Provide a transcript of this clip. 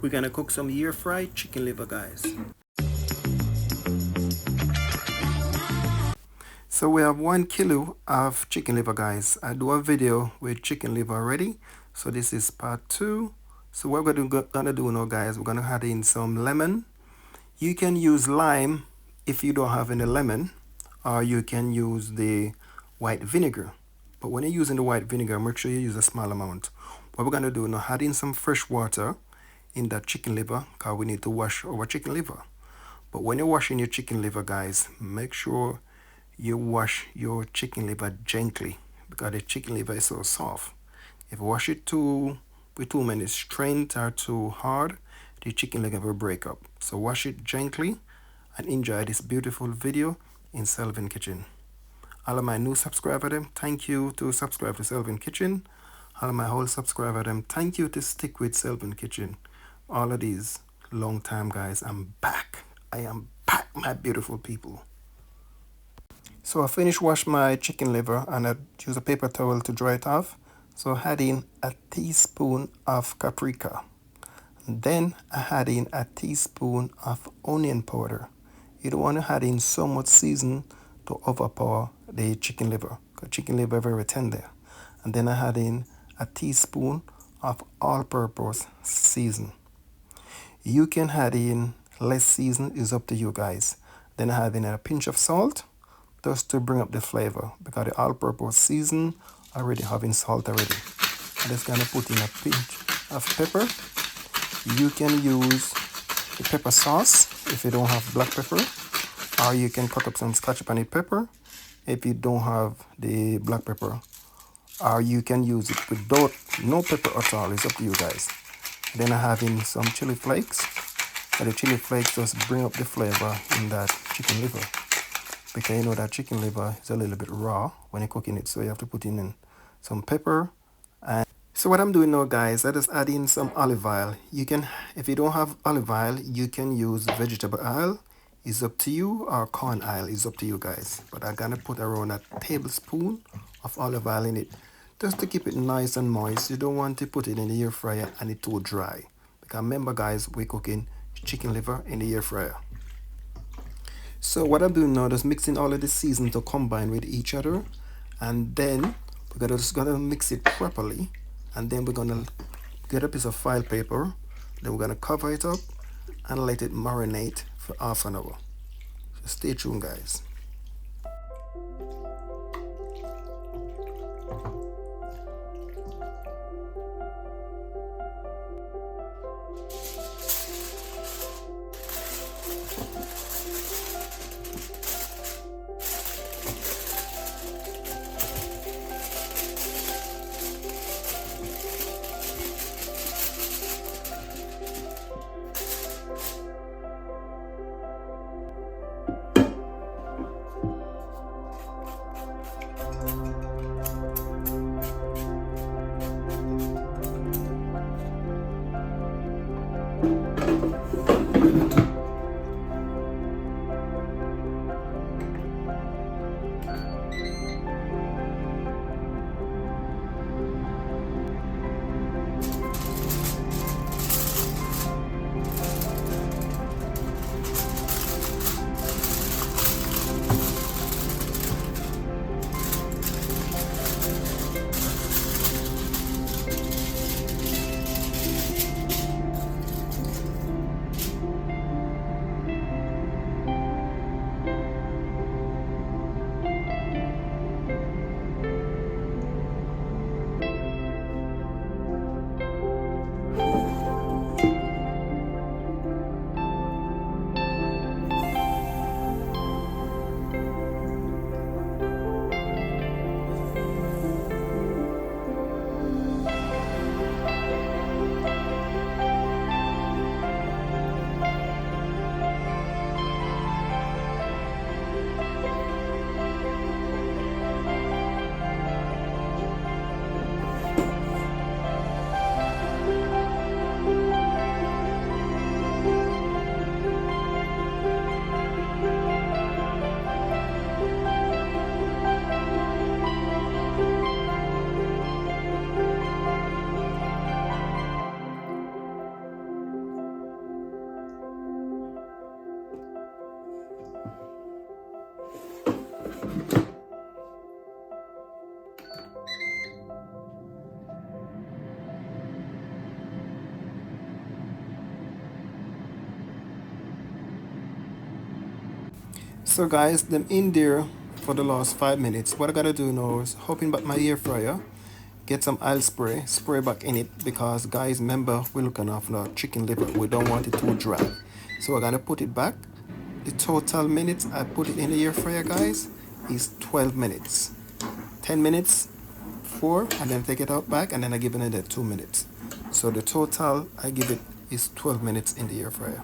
We're gonna cook some air fried chicken liver, guys. So we have 1 kilo of chicken liver, guys. I do a video with chicken liver already. So this is part 2. So what we're gonna do now, guys, we're gonna add in some lemon. You can use lime if you don't have any lemon, or you can use the white vinegar. But when you're using the white vinegar, make sure you use a small amount. What we're gonna do now, add in some fresh water in that chicken liver, because we need to wash our chicken liver. But when you're washing your chicken liver, guys, make sure you wash your chicken liver gently, because the chicken liver is so soft. If you wash it with too many strength or too hard, the chicken liver will break up. So wash it gently and enjoy this beautiful video in Selvin Kitchen. All of my new subscribers, them, thank you to subscribe to Selvin Kitchen. All of my whole subscribers, them, thank you to stick with Selvin Kitchen. All of these long time, guys, I'm back. I am back, my beautiful people. So I finished wash my chicken liver and I use a paper towel to dry it off. So I add in a teaspoon of paprika. Then I add in a teaspoon of onion powder. You don't want to add in so much season to overpower the chicken liver, because chicken liver is very tender. And then I add in a teaspoon of all-purpose season. You can add in less season, is up to you guys. Then I add in a pinch of salt just to bring up the flavor, because the all-purpose season already having salt already. I'm just gonna put in a pinch of pepper. You can use the pepper sauce if you don't have black pepper, or you can cut up some scotch bonnet pepper if you don't have the black pepper, or you can use it without no pepper at all. It's up to you guys. Then I have in some chili flakes, and the chili flakes just bring up the flavor in that chicken liver, because you know that chicken liver is a little bit raw when you're cooking it, so you have to put in some pepper. And so what I'm doing now, guys, I just add in some olive oil. You can, if you don't have olive oil, you can use vegetable oil. It's up to you, or corn oil is up to you guys. But I'm gonna put around a tablespoon of olive oil in it, just to keep it nice and moist. You don't want to put it in the air fryer and it too dry, because remember, guys, we're cooking chicken liver in the air fryer. So what I'm doing now is mixing all of the seasoning to combine with each other, and then we're just gonna mix it properly, and then we're gonna get a piece of file paper, then we're gonna cover it up and let it marinate for half an hour. So stay tuned, guys. So guys, them in there for the last 5 minutes. What I gotta do now is open back my air fryer, get some oil spray back in it, because guys, remember, we're looking off the chicken liver. We don't want it too dry. So we're gonna put it back. The total minutes I put it in the air fryer, guys, is 12 minutes. 10 minutes, 4, and then take it out back, and then I give it another 2 minutes. So the total I give it is 12 minutes in the air fryer.